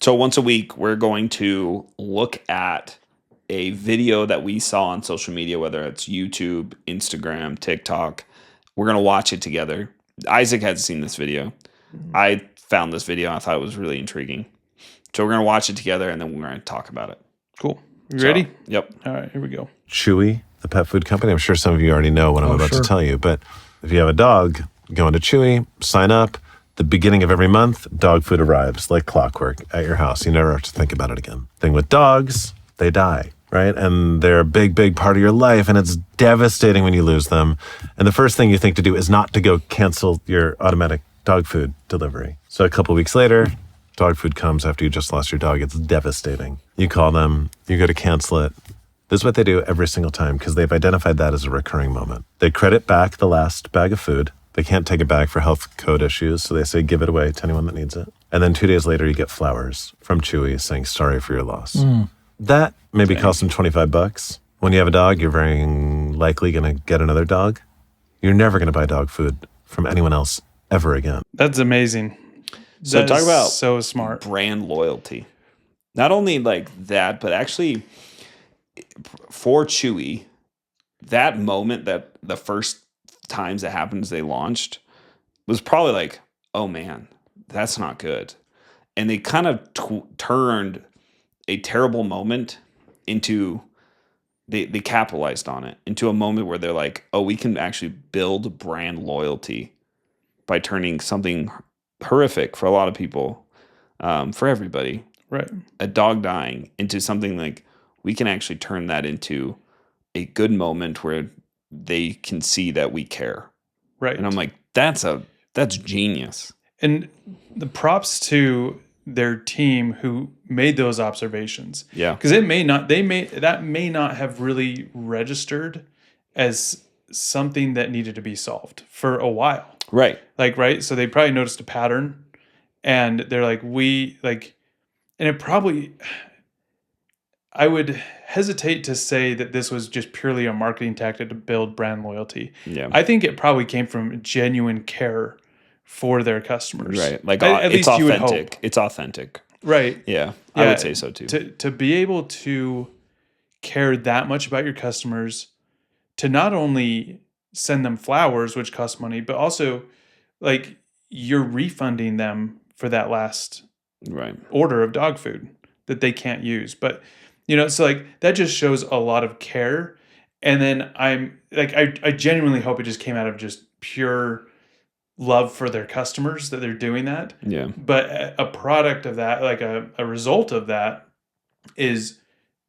So once a week, we're going to look at a video that we saw on social media, whether it's YouTube, Instagram, TikTok. We're going to watch it together. Isaac hasn't seen this video. I found this video and I thought it was really intriguing. So we're going to watch it together and then we're going to talk about it. Cool. You ready? Yep. All right, here we go. Chewy, the pet food company. I'm sure some of you already know what I'm about to tell you, but if you have a dog, go into Chewy, sign up. The beginning of every month, dog food arrives like clockwork at your house. You never have to think about it again. Thing with dogs, they die, right? And they're a big, big part of your life, and it's devastating when you lose them. And the first thing you think to do is not to go cancel your automatic dog food delivery. So a couple weeks later, dog food comes after you just lost your dog. It's devastating. You call them, you go to cancel it. This is what they do every single time because they've identified that as a recurring moment. They credit back the last bag of food. They can't take it back for health code issues, so they say give it away to anyone that needs it. And then 2 days later, you get flowers from Chewy saying sorry for your loss. That maybe costs them $25. When you have a dog, you're very likely going to get another dog. You're never going to buy dog food from anyone else ever again. That's amazing. So talk about so smart brand loyalty. Not only like that, but actually for Chewy, that moment that the first times it happens they launched was probably like, oh man, that's not good. And they kind of turned a terrible moment into, they capitalized on it into a moment where they're like, oh, we can actually build brand loyalty by turning something horrific for a lot of people, for everybody, right? A dog dying into something like, we can actually turn that into a good moment where they can see that we care. Right. And I'm like, that's genius. And the props to their team who made those observations. Yeah. Because that may not have really registered as something that needed to be solved for a while. Right. Right. So they probably noticed a pattern and they're like, and it probably, I would hesitate to say that this was just purely a marketing tactic to build brand loyalty. Yeah. I think it probably came from genuine care for their customers. Right. Like at it's least you would hope. authentic. It's authentic. Right. Yeah. I would say so too. To be able to care that much about your customers, to not only send them flowers, which cost money, but also like you're refunding them for that last order of dog food that they can't use. But so like that just shows a lot of care. And then I'm like, I genuinely hope it just came out of just pure love for their customers that they're doing that. Yeah. But a product of that, like a result of that is,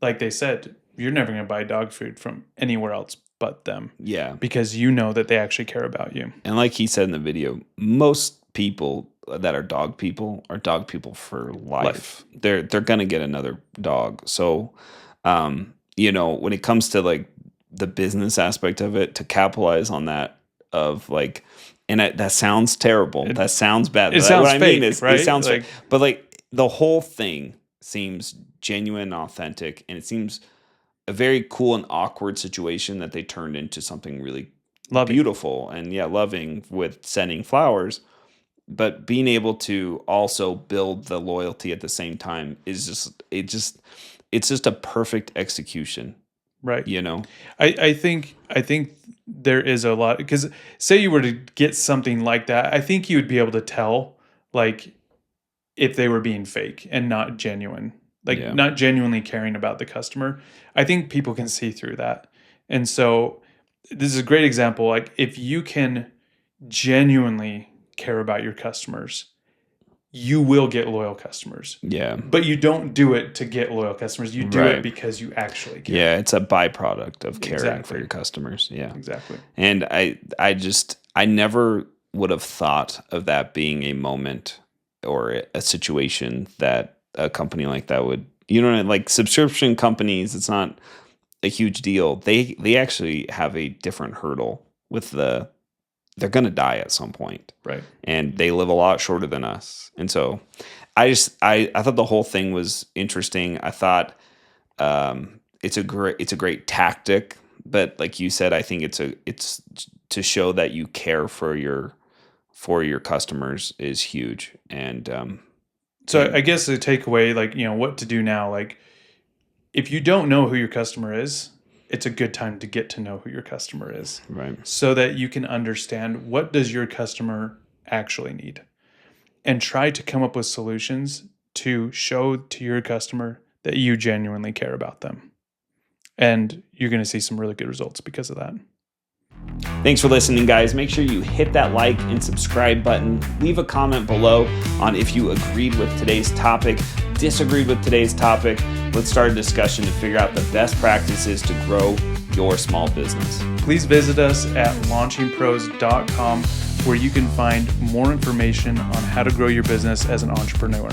like they said, you're never going to buy dog food from anywhere else but them. Yeah. Because you know that they actually care about you. And like he said in the video, most people that are dog people for life. They're going to get another dog. So, when it comes to like the business aspect of it, to capitalize on that of like, and that sounds terrible. That sounds bad. It sounds what fake, I mean is, right? It sounds fake. But like the whole thing seems genuine and authentic, and it seems a very cool and awkward situation that they turned into something really beautiful and loving with sending flowers. But being able to also build the loyalty at the same time is it's just a perfect execution. Right. I think there is a lot, because say you were to get something like that, I think you would be able to tell like if they were being fake and not genuine, not genuinely caring about the customer. I think people can see through that. And so this is a great example. Like if you can genuinely care about your customers, you will get loyal customers. Yeah. But you don't do it to get loyal customers. You do it because you actually care. Yeah, it's a byproduct of caring for your customers. Yeah. Exactly. And I never would have thought of that being a moment or a situation that a company like that would, like subscription companies, it's not a huge deal. They actually have a different hurdle with they're going to die at some point. Right. And they live a lot shorter than us. And so I thought the whole thing was interesting. I thought it's a great tactic, but like you said, I think it's to show that you care for your customers is huge. And So I guess the takeaway, like, what to do now, like, if you don't know who your customer is, it's a good time to get to know who your customer is. Right. So that you can understand, what does your customer actually need? And try to come up with solutions to show to your customer that you genuinely care about them. And you're going to see some really good results because of that. Thanks for listening, guys. Make sure you hit that like and subscribe button. Leave a comment below on if you agreed with today's topic, disagreed with today's topic. Let's start a discussion to figure out the best practices to grow your small business. Please visit us at launchingpros.com, where you can find more information on how to grow your business as an entrepreneur.